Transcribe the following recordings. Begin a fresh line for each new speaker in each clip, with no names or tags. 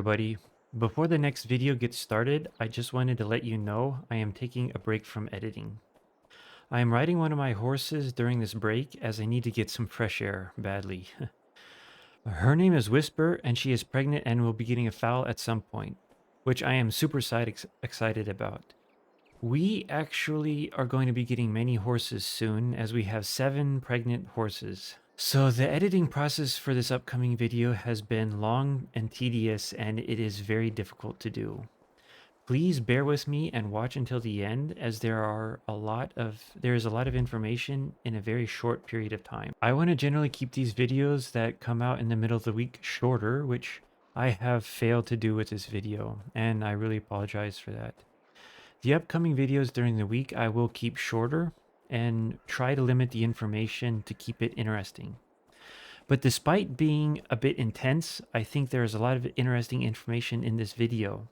everybody. Before the next video gets started, I just wanted to let you know I am taking a break from editing. I am riding one of my horses during this break as I need to get some fresh air badly. Her name is Whisper and she is pregnant and will be getting a foal at some point, which I am super excited about. We actually are going to be getting many horses soon as we have 7 pregnant horses. So the editing process for this upcoming video has been long and tedious and it is very difficult to do. Please bear with me and watch until the end as there is a lot of information in a very short period of time. I want to generally keep these videos that come out in the middle of the week shorter, which I have failed to do with this video, and I really apologize for that. The upcoming videos during the week I will keep shorter and try to limit the information to keep it interesting. But despite being a bit intense, I think there is a lot of interesting information in this video.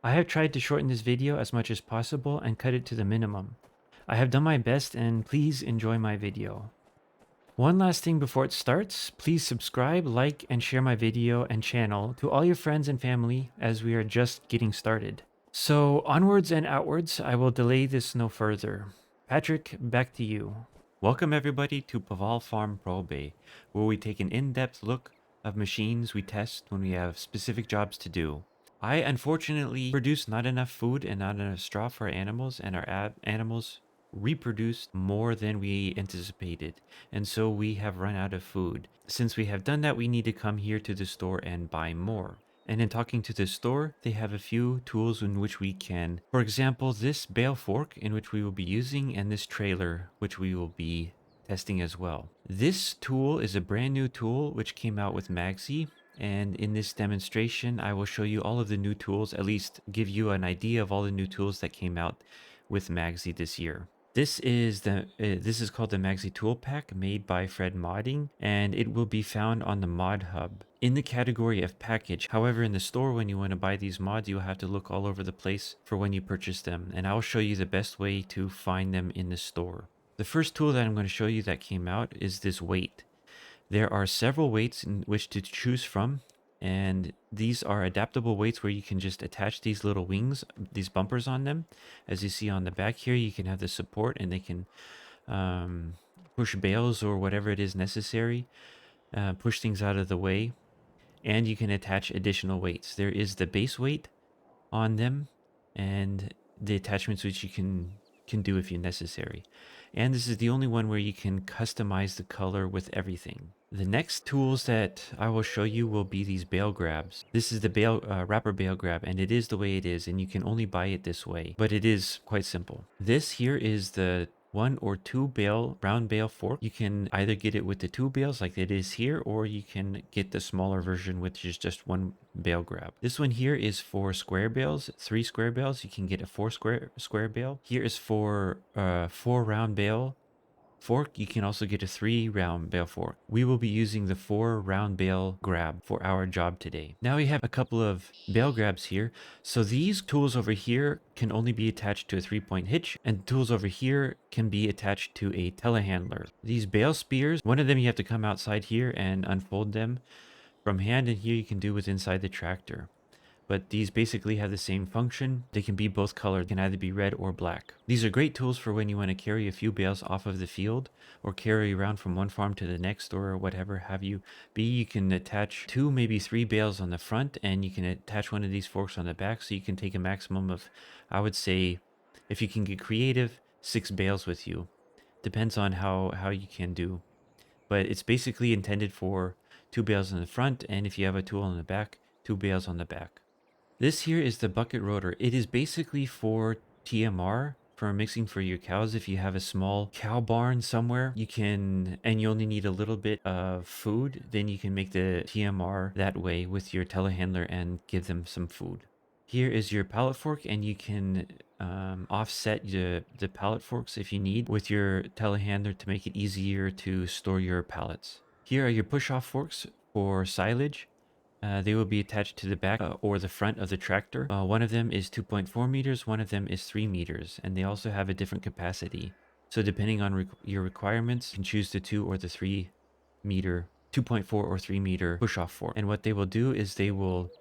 I have tried to shorten this video as much as possible and cut it to the minimum. I have done my best and please enjoy my video. One last thing before it starts, please subscribe, like, and share my video and channel to all your friends and family as we are just getting started. So onwards and outwards, I will delay this no further. Patrick, back to you. Welcome everybody to Buyable Farm Pro Bay, where we take an in-depth look of machines we test when we have specific jobs to do. I unfortunately produced not enough food and not enough straw for our animals, and our animals reproduced more than we anticipated, and so we have run out of food. Since we have done that, we need to come here to the store and buy more. And in talking to the store, they have a few tools in which we can, for example, this bale fork in which we will be using, and this trailer which we will be testing as well. This tool is a brand new tool which came out with Magsi, and in this demonstration I will show you all of the new tools, at least give you an idea of all the new tools that came out with Magsi this year. This is called the Magsi Tool Pack, made by Fred Modding, and it will be found on the Mod Hub in the category of package. However, in the store, when you want to buy these mods, you'll have to look all over the place for when you purchase them, and I'll show you the best way to find them in the store. The first tool that I'm going to show you that came out is this weight. There are several weights in which to choose from, and these are adaptable weights where you can just attach these little wings, these bumpers on them. As you see on the back here, you can have the support and they can push bales or whatever it is necessary, push things out of the way, and you can attach additional weights. There is the base weight on them and the attachments which you can do if necessary. And this is the only one where you can customize the color with everything. The next tools that I will show you will be these bale grabs. This is the bale wrapper bale grab, and it is the way it is, and you can only buy it this way, but it is quite simple. This here is the 1 or 2 bale round bale fork. You can either get it with the 2 bales like it is here, or you can get the smaller version which is just 1 bale grab. This one here is for square bales, 3 square bales. You can get a 4 square bale. Here is for 4 round bale fork. You can also get a 3 round bale fork. We will be using the 4 round bale grab for our job today. Now we have a couple of bale grabs here. So these tools over here can only be attached to a 3-point hitch, and tools over here can be attached to a telehandler. These bale spears, one of them you have to come outside here and unfold them from hand, and here you can do with inside the tractor. But these basically have the same function. They can be both colored, can either be red or black. These are great tools for when you want to carry a few bales off of the field or carry around from one farm to the next or whatever have you be. You can attach 2, maybe 3 bales on the front, and you can attach one of these forks on the back, so you can take a maximum of, I would say, if you can get creative, 6 bales with you. Depends on how you can do. But it's basically intended for 2 bales on the front, and if you have a tool on the back, 2 bales on the back. This here is the bucket rotor. It is basically for TMR, for mixing for your cows. If you have a small cow barn somewhere, you can, and you only need a little bit of food, then you can make the TMR that way with your telehandler and give them some food. Here is your pallet fork, and you can offset the pallet forks if you need with your telehandler to make it easier to store your pallets. Here are your push-off forks for silage. They will be attached to the back or the front of the tractor. One of them is 2.4 meters, one of them is 3 meters, and they also have a different capacity. So depending on your requirements, you can choose the 2 or the 3 meter, 2.4 or 3 meter push-off fork. And what they will do is they will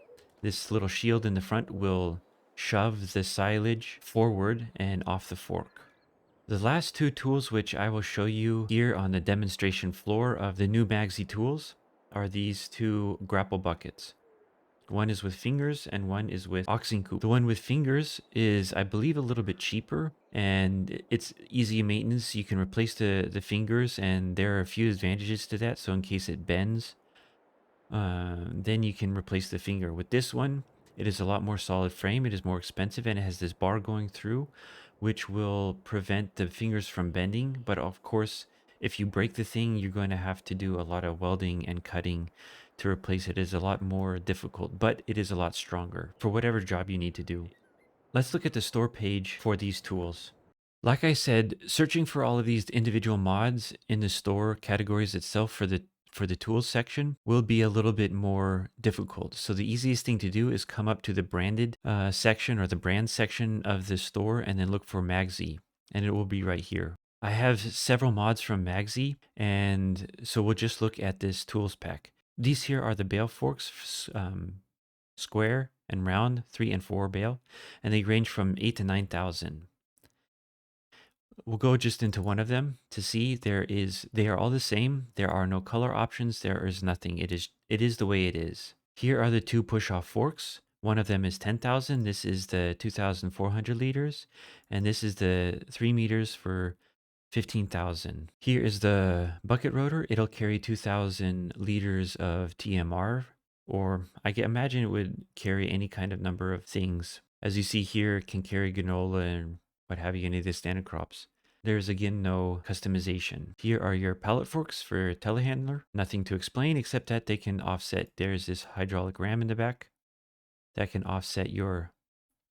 This little shield in the front will shove the silage forward and off the fork. The last two tools which I will show you here on the demonstration floor of the new Magsi tools are these two grapple buckets. One is with fingers and one is with oxen coop. The one with fingers is, I believe, a little bit cheaper and it's easy maintenance. You can replace the fingers and there are a few advantages to that. So in case it bends, then you can replace the finger. With this one, it is a lot more solid frame. It is more expensive and it has this bar going through, which will prevent the fingers from bending. But of course, if you break the thing, you're going to have to do a lot of welding and cutting to replace it. It is a lot more difficult, but it is a lot stronger for whatever job you need to do. Let's look at the store page for these tools. Like I said, searching for all of these individual mods in the store categories itself for the tools section will be a little bit more difficult. So the easiest thing to do is come up to the branded section or the brand section of the store and then look for Magsi, and it will be right here. I have several mods from Magsi, and so we'll just look at this tools pack. These here are the bale forks, square and round, 3 and 4 bale, and they range from 8 to 9,000. We'll go just into one of them to see they are all the same. There are no color options. There is nothing. It is the way it is. Here are the two push-off forks. One of them is 10,000. This is the 2,400 liters. And this is the 3 meters for 15,000. Here is the bucket rotor. It'll carry 2,000 liters of TMR, or imagine it would carry any kind of number of things. As you see here, it can carry granola and what have you, any of the standard crops. There's again no customization. Here are your pallet forks for telehandler. Nothing to explain except that they can offset. There's this hydraulic ram in the back that can offset your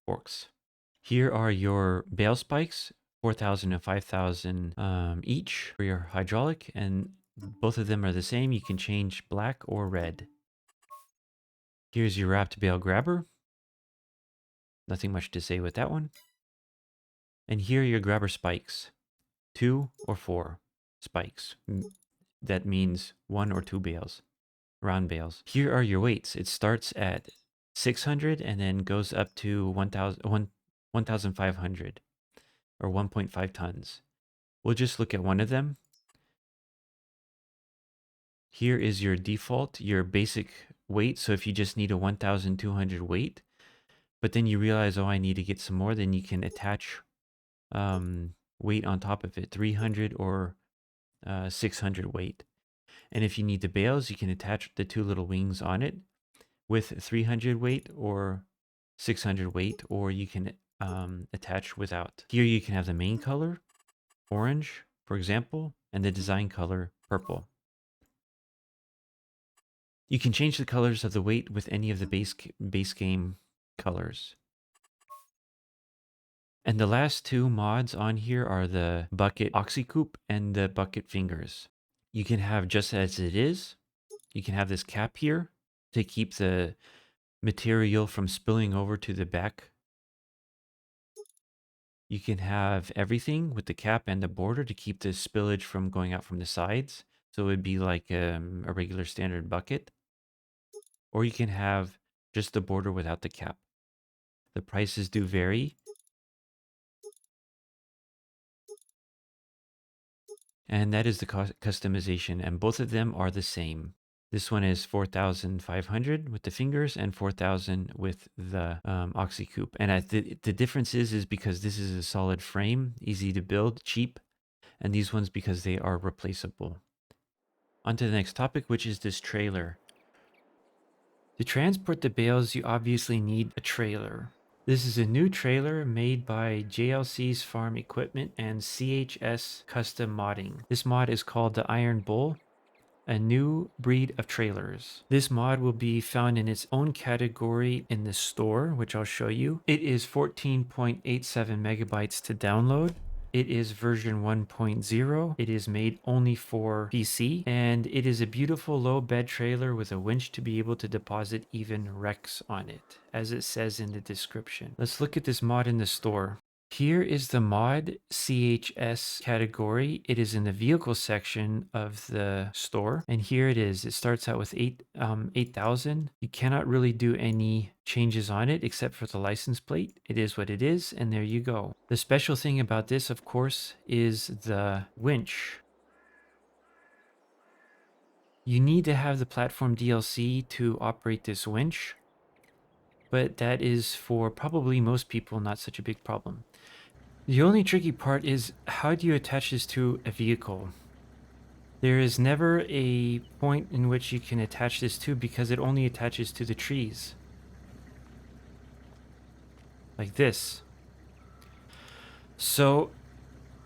forks. Here are your bale spikes, 4,000 and 5,000 each for your hydraulic, and both of them are the same. You can change black or red. Here's your wrapped bale grabber. Nothing much to say with that one. And here are your grabber spikes, 2 or 4 spikes. That means 1 or 2 bales, round bales. Here are your weights. It starts at 600 and then goes up to 1,500 or 1.5 tons. We'll just look at one of them. Here is your default, your basic weight. So if you just need a 1,200 weight, but then you realize, oh, I need to get some more, then you can attach weight on top of it, 300 or 600 weight. And if you need the bales, you can attach the two little wings on it with 300 weight or 600 weight, or you can attach without. Here you can have the main color, orange, for example, and the design color, purple. You can change the colors of the weight with any of the base game colors. And the last two mods on here are the bucket oxycoop and the bucket fingers. You can have just as it is. You can have this cap here to keep the material from spilling over to the back. You can have everything with the cap and the border to keep the spillage from going out from the sides. So it would be like a regular standard bucket. Or you can have just the border without the cap. The prices do vary. And that is the customization, and both of them are the same. This one is 4,500 with the fingers and 4,000 with the oxycoop. And the difference is because this is a solid frame, easy to build, cheap, and these ones because they are replaceable. On to the next topic, which is this trailer. To transport the bales, you obviously need a trailer. This is a new trailer made by JLC's Farm Equipment and CHS Custom Modding. This mod is called the Ironbull, a new breed of trailers. This mod will be found in its own category in the store, which I'll show you. It is 14.87 megabytes to download. It is version 1.0. It is made only for PC, and it is a beautiful low bed trailer with a winch to be able to deposit even wrecks on it, as it says in the description. Let's look at this mod in the store. Here is the mod CHS category. It is in the vehicle section of the store. And here it is. It starts out with 8,000. You cannot really do any changes on it except for the license plate. It is what it is. And there you go. The special thing about this, of course, is the winch. You need to have the platform DLC to operate this winch, but that is for probably most people not such a big problem. The only tricky part is how do you attach this to a vehicle? There is never a point in which you can attach this to because it only attaches to the trees. Like this. So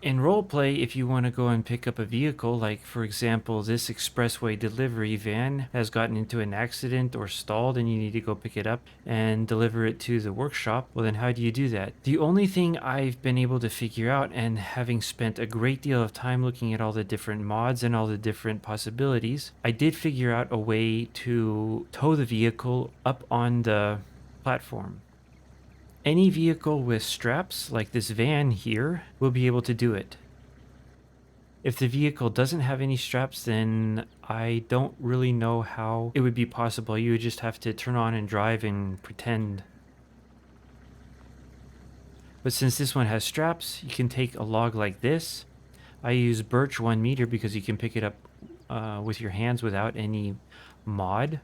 in roleplay, if you want to go and pick up a vehicle, like for example, this expressway delivery van has gotten into an accident or stalled and you need to go pick it up and deliver it to the workshop, well then how do you do that? The only thing I've been able to figure out, and having spent a great deal of time looking at all the different mods and all the different possibilities, I did figure out a way to tow the vehicle up on the platform. Any vehicle with straps, like this van here, will be able to do it. If the vehicle doesn't have any straps, then I don't really know how it would be possible. You would just have to turn on and drive and pretend. But since this one has straps, you can take a log like this. I use birch 1 meter because you can pick it up with your hands without any mod,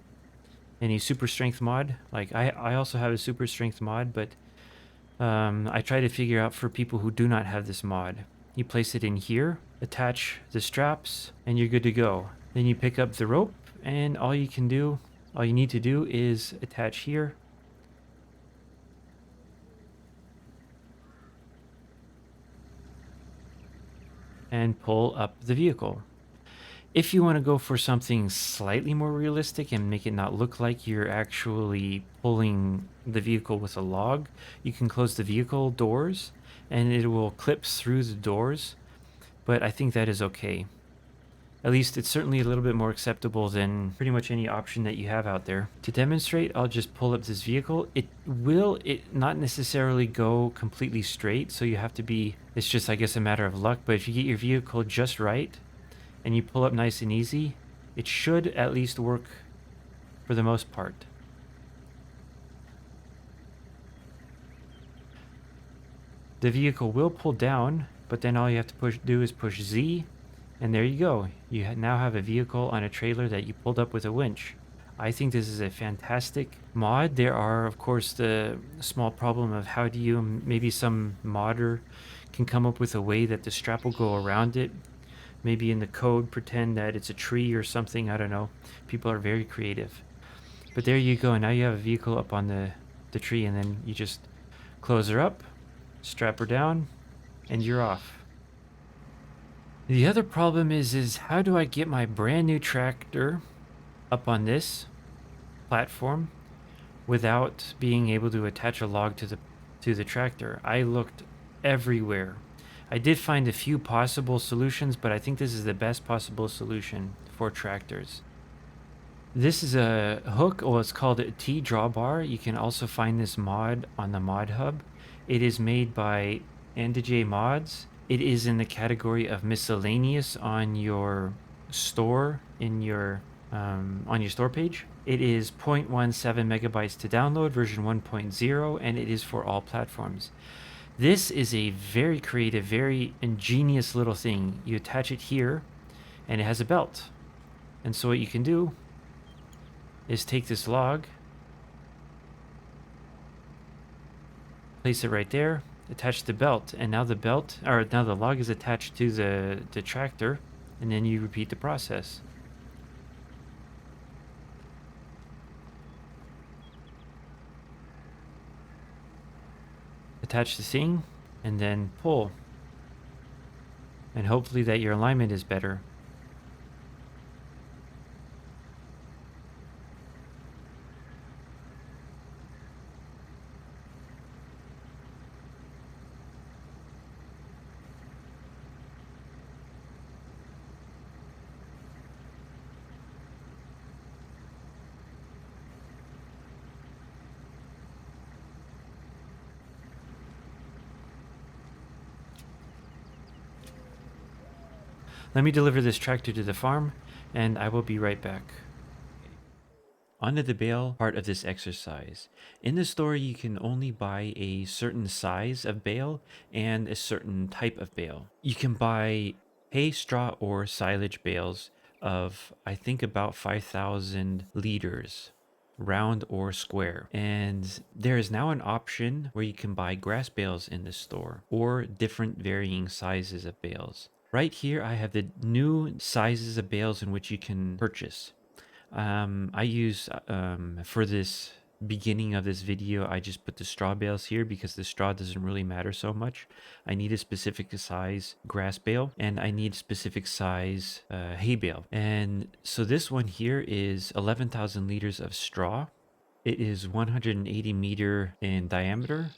any super strength mod. Like I also have a super strength mod, but I try to figure out for people who do not have this mod. You place it in here, attach the straps, and you're good to go. Then you pick up the rope, and all you need to do is attach here. And pull up the vehicle. If you want to go for something slightly more realistic and make it not look like you're actually pulling the vehicle with a log, you can close the vehicle doors and it will clip through the doors, but I think that is okay. At least it's certainly a little bit more acceptable than pretty much any option that you have out there. To demonstrate, I'll just pull up this vehicle. It not necessarily go completely straight, so you have to be, it's just I guess a matter of luck, but if you get your vehicle just right, and you pull up nice and easy, it should at least work for the most part. The vehicle will pull down, but then all you have to do is push Z, and there you go. You now have a vehicle on a trailer that you pulled up with a winch. I think this is a fantastic mod. There are, of course, the small problem of how do you, maybe some modder can come up with a way that the strap will go around it. Maybe in the code pretend that it's a tree or something. I don't know. People are very creative. But there you go. Now you have a vehicle up on the tree, and then you just close her up, strap her down, and you're off. The other problem is how do I get my brand new tractor up on this platform without being able to attach a log to the tractor? I looked everywhere. I did find a few possible solutions, but I think this is the best possible solution for tractors. This is a hook, or it's called a T-drawbar. You can also find this mod on the mod hub. It is made by Andaj Mods. It is in the category of miscellaneous on your store, on your store page. It is 0.17 megabytes to download, version 1.0, and it is for all platforms. This is a very creative, very ingenious little thing. You attach it here, and it has a belt. And so what you can do is take this log, place it right there, attach the belt, and now the log is attached to the tractor, and then you repeat the process. Attach the thing, and then pull. And hopefully that your alignment is better. Let me deliver this tractor to the farm, and I will be right back. Onto the bale part of this exercise. In the store, you can only buy a certain size of bale and a certain type of bale. You can buy hay, straw, or silage bales of, I think, about 5,000 liters, round or square. And there is now an option where you can buy grass bales in the store or different varying sizes of bales. Right here, I have the new sizes of bales in which you can purchase. I use, for this beginning of this video, I just put the straw bales here because the straw doesn't really matter so much. I need a specific size grass bale and I need specific size hay bale. And so this one here is 11,000 liters of straw. It is 180 meter in diameter.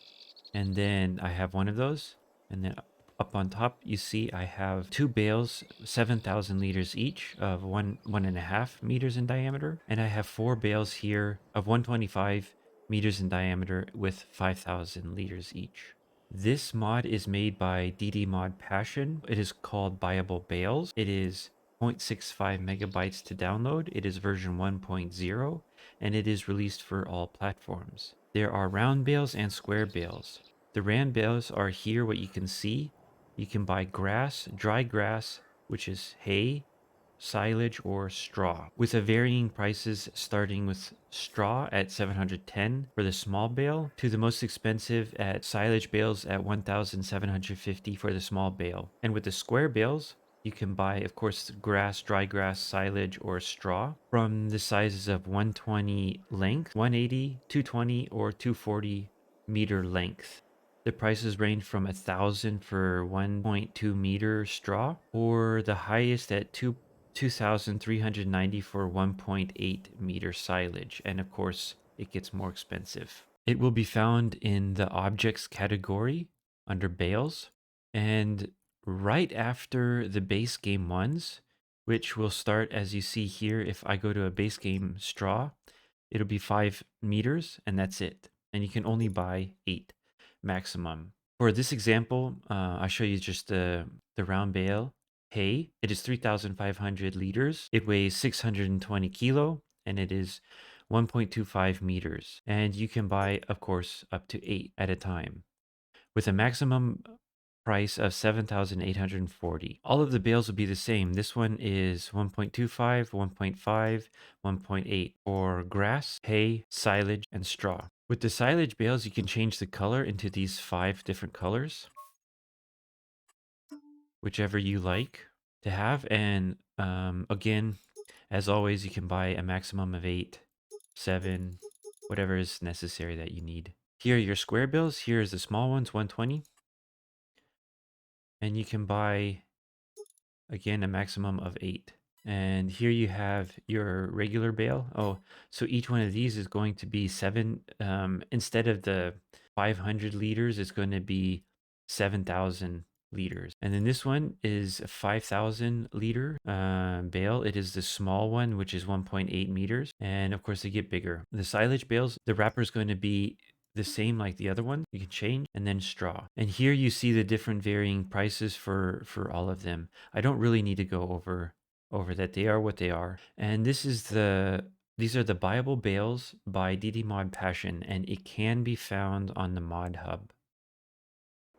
And then I have one of those. And then up on top, you see I have two bales, 7,000 liters each of 1.5 meters in diameter. And I have four bales here of 125 meters in diameter with 5,000 liters each. This mod is made by DD Mod Passion. It is called Buyable Bales. It is 0.65 megabytes to download. It is version 1.0 and it is released for all platforms. There are round bales and square bales. The round bales are here what you can see. You can buy grass, dry grass, which is hay, silage, or straw, with a varying prices starting with straw at 710 for the small bale to the most expensive at silage bales at 1,750 for the small bale. And with the square bales, you can buy, of course, grass, dry grass, silage, or straw from the sizes of 120 length, 180, 220, or 240 meter length. The prices range from 1,000 for 1.2 meter straw, or the highest at 2,390 for 1.8 meter silage. And of course, it gets more expensive. It will be found in the objects category under bales. And right after the base game ones, which will start as you see here. If I go to a base game straw, it'll be 5 meters and that's it. And you can only buy 8 maximum. For this example, I'll show you just the round bale hay. It is 3,500 liters. It weighs 620 kilo and it is 1.25 meters. And you can buy, of course, up to 8 at a time with a maximum price of 7,840. All of the bales will be the same. This one is 1.25, 1.5, 1.8 for grass, hay, silage, and straw. With the silage bales, you can change the color into these 5 different colors, whichever you like to have. And again, as always, you can buy a maximum of 8, 7, whatever is necessary that you need. Here are your square bales. Here is the small ones, 120. And you can buy, again, a maximum of 8. And here you have your regular bale. Oh, so each one of these is going to be 7. Instead of the 500 liters, it's going to be 7,000 liters. And then this one is a 5,000 liter bale. It is the small one, which is 1.8 meters. And of course, they get bigger. The silage bales, the wrapper is going to be the same like the other one. You can change, and then straw. And here you see the different varying prices for all of them. I don't really need to go over that. They are what they are. And these are the Buyable Bales by DD Mod Passion, and it can be found on the Mod Hub.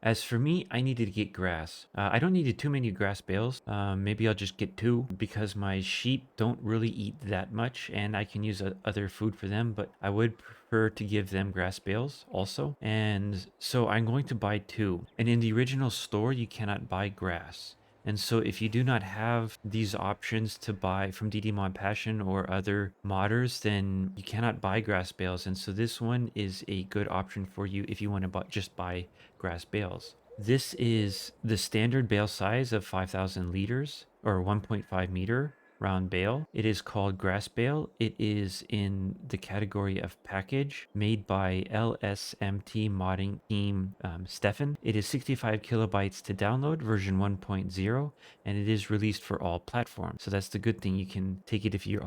As for me, I needed to get grass. I don't need too many grass bales. Maybe I'll just get 2 because my sheep don't really eat that much and I can use other food for them, but I would prefer to give them grass bales also. And so I'm going to buy 2. And in the original store, you cannot buy grass. And so if you do not have these options to buy from DD Mod Passion or other modders, then you cannot buy grass bales. And so this one is a good option for you if you want to just buy grass bales. This is the standard bale size of 5,000 liters or 1.5 meter round bale. It is called grass bale. It is in the category of package made by LSMT modding team Stefan. It is 65 kilobytes to download, version 1.0, and it is released for all platforms. So that's the good thing. You can take it if you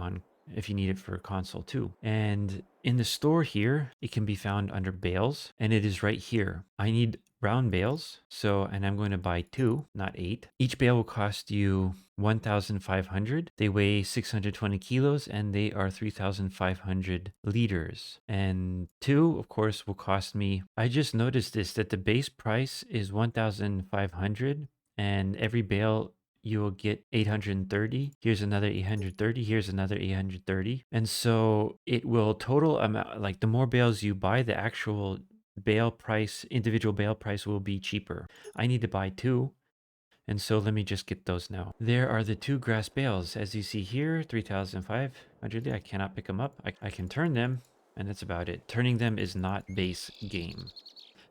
need it for a console too. And in the store here, it can be found under bales, and it is right here. I need round bales. So, and I'm going to buy 2, not 8. Each bale will cost you 1,500. They weigh 620 kilos and they are 3,500 liters. And 2, of course, will cost me. I just noticed this, that the base price is 1,500 and every bale you will get 830. Here's another 830. Here's another 830. And so it will total amount, like the more bales you buy, the actual bale price, individual bale price will be cheaper. I need to buy 2. And so let me just get those now. There are the 2 grass bales. As you see here, 3,500. I cannot pick them up. I can turn them, and that's about it. Turning them is not base game.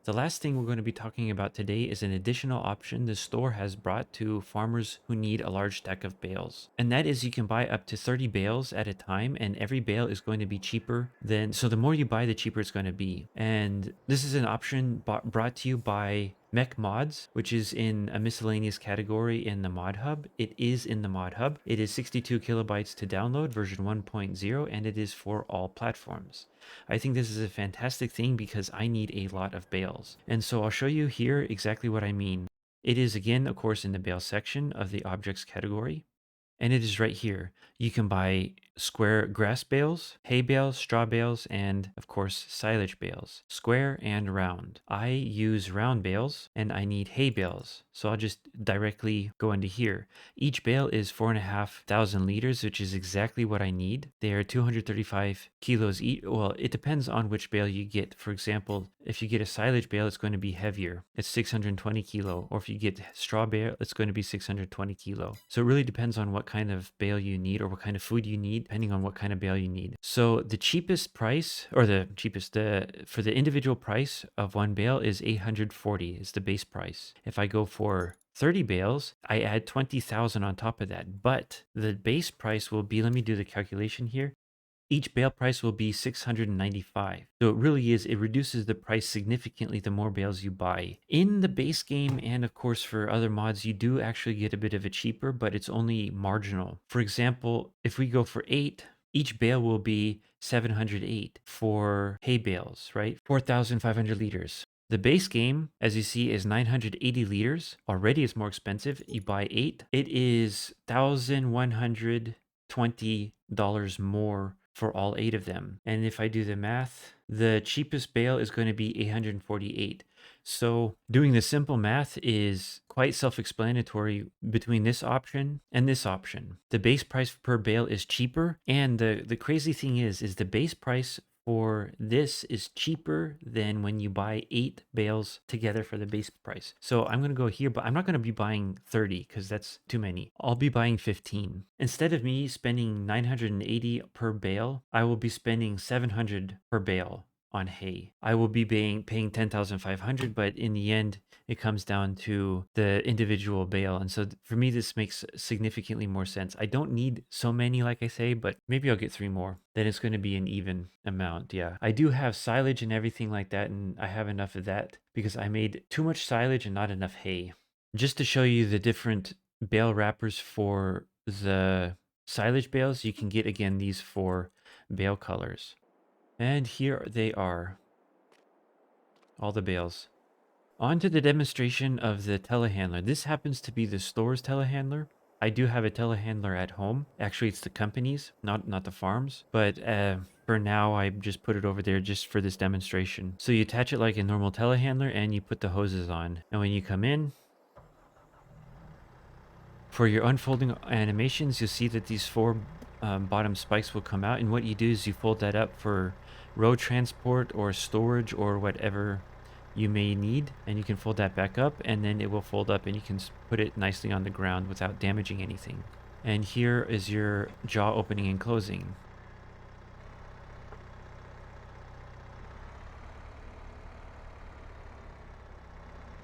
The last thing we're going to be talking about today is an additional option the store has brought to farmers who need a large stack of bales. And that is you can buy up to 30 bales at a time, and every bale is going to be cheaper than, so the more you buy, the cheaper it's going to be. And this is an option brought to you by Mech Mods, which is in a miscellaneous category in the Mod Hub. It is in the Mod Hub. It is 62 kilobytes to download, version 1.0, and it is for all platforms. I think this is a fantastic thing because I need a lot of bales. And so I'll show you here exactly what I mean. It is again, of course, in the bale section of the objects category. And it is right here. You can buy square grass bales, hay bales, straw bales, and of course silage bales, square and round. I use round bales and I need hay bales. So I'll just directly go into here. Each bale is 4,500 liters, which is exactly what I need. They are 235 kilos each. Well, it depends on which bale you get. For example, if you get a silage bale, it's going to be heavier. It's 620 kilo. Or if you get straw bale, it's going to be 620 kilo. So it really depends on what kind of bale you need or what kind of food you need, depending on what kind of bale you need. So the cheapest price, or the cheapest, for the individual price of one bale is 840 is the base price. If I go for 30 bales, I add 20,000 on top of that. But the base price will be, let me do the calculation here. Each bale price will be 695. So it really is, it reduces the price significantly the more bales you buy. In the base game, and of course for other mods, you do actually get a bit of it cheaper, but it's only marginal. For example, if we go for 8, each bale will be 708 for hay bales, right? 4,500 liters. The base game, as you see, is 980 liters. Already it's more expensive. You buy 8. It is $1,120 more for all 8 of them. And if I do the math, the cheapest bale is going to be 848. So doing the simple math is quite self-explanatory between this option and this option. The base price per bale is cheaper, and the crazy thing is the base price for this is cheaper than when you buy 8 bales together for the base price. So I'm going to go here, but I'm not going to be buying 30 because that's too many. I'll be buying 15. Instead of me spending 980 per bale, I will be spending 700 per bale on hay. I will be paying 10,500, but in the end, it comes down to the individual bale. And so for me, this makes significantly more sense. I don't need so many, like I say, but maybe I'll get 3 more. Then it's going to be an even amount. Yeah. I do have silage and everything like that, and I have enough of that because I made too much silage and not enough hay. Just to show you the different bale wrappers for the silage bales, you can get again these 4 bale colors. And here they are, all the bales. On to the demonstration of the telehandler. This happens to be the store's telehandler. I do have a telehandler at home. Actually, it's the company's, not the farm's. But for now, I just put it over there just for this demonstration. So you attach it like a normal telehandler and you put the hoses on. And when you come in, for your unfolding animations, you'll see that these 4 bottom spikes will come out. And what you do is you fold that up for road transport or storage or whatever you may need, and you can fold that back up, and then it will fold up and you can put it nicely on the ground without damaging anything. And here is your jaw opening and closing.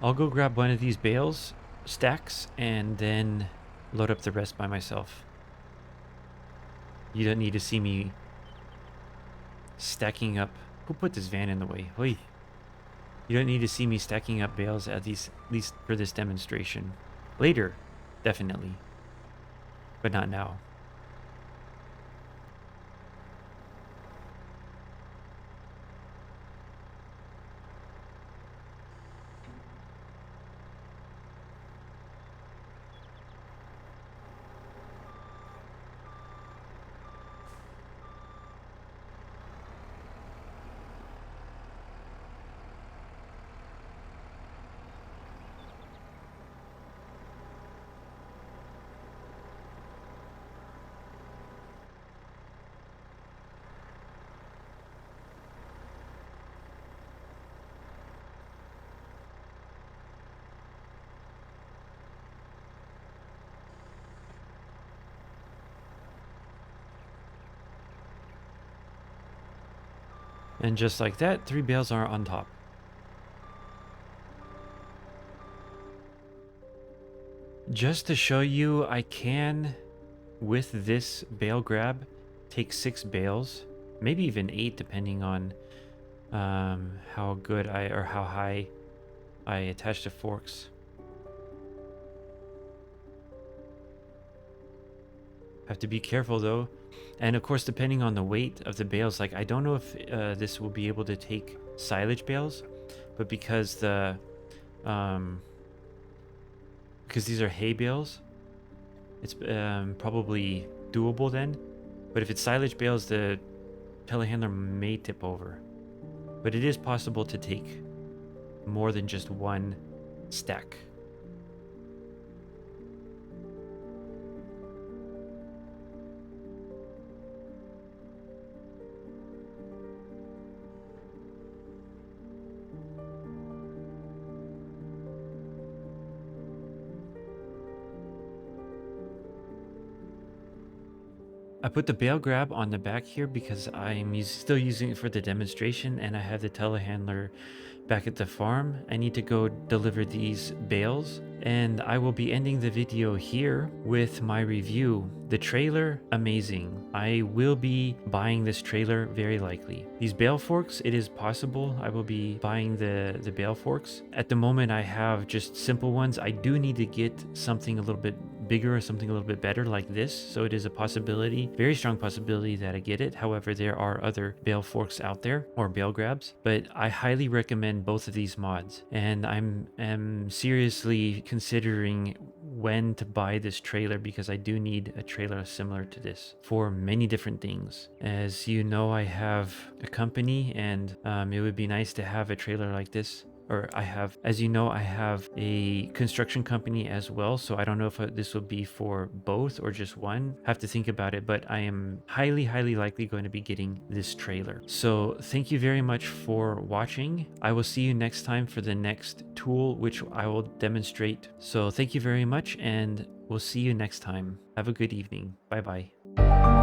I'll go grab one of these bales stacks and then load up the rest by myself. You don't need to see me stacking up. Who put this van in the way? Wait. You don't need to see me stacking up bales at least for this demonstration. Later, definitely. But not now. And just like that, 3 bales are on top. Just to show you, I can, with this bale grab, take 6 bales, maybe even 8 depending on how good or how high I attach the forks. Have to be careful though. And of course, depending on the weight of the bales, like I don't know if this will be able to take silage bales, but because because these are hay bales, it's probably doable then. But if it's silage bales, the telehandler may tip over. But it is possible to take more than just one stack. I put the bale grab on the back here because I'm still using it for the demonstration, and I have the telehandler back at the farm. I need to go deliver these bales, and I will be ending the video here with my review. The trailer, amazing. I will be buying this trailer very likely. These bale forks, it is possible I will be buying the bale forks. At the moment I have just simple ones. I do need to get something a little bit bigger or something a little bit better like this, so it is a possibility, very strong possibility that I get it. However, there are other bale forks out there, or bale grabs, but I highly recommend both of these mods, and am seriously considering when to buy this trailer because I do need a trailer similar to this for many different things. As you know, I have a company, and it would be nice to have a trailer like this. Or as you know, I have a construction company as well, so I don't know if this will be for both or just one. Have to think about it, but I am highly likely going to be getting this trailer. So thank you very much for watching. I will see you next time for the next tool, which I will demonstrate. So thank you very much, and we'll see you next time. Have a good evening. Bye bye.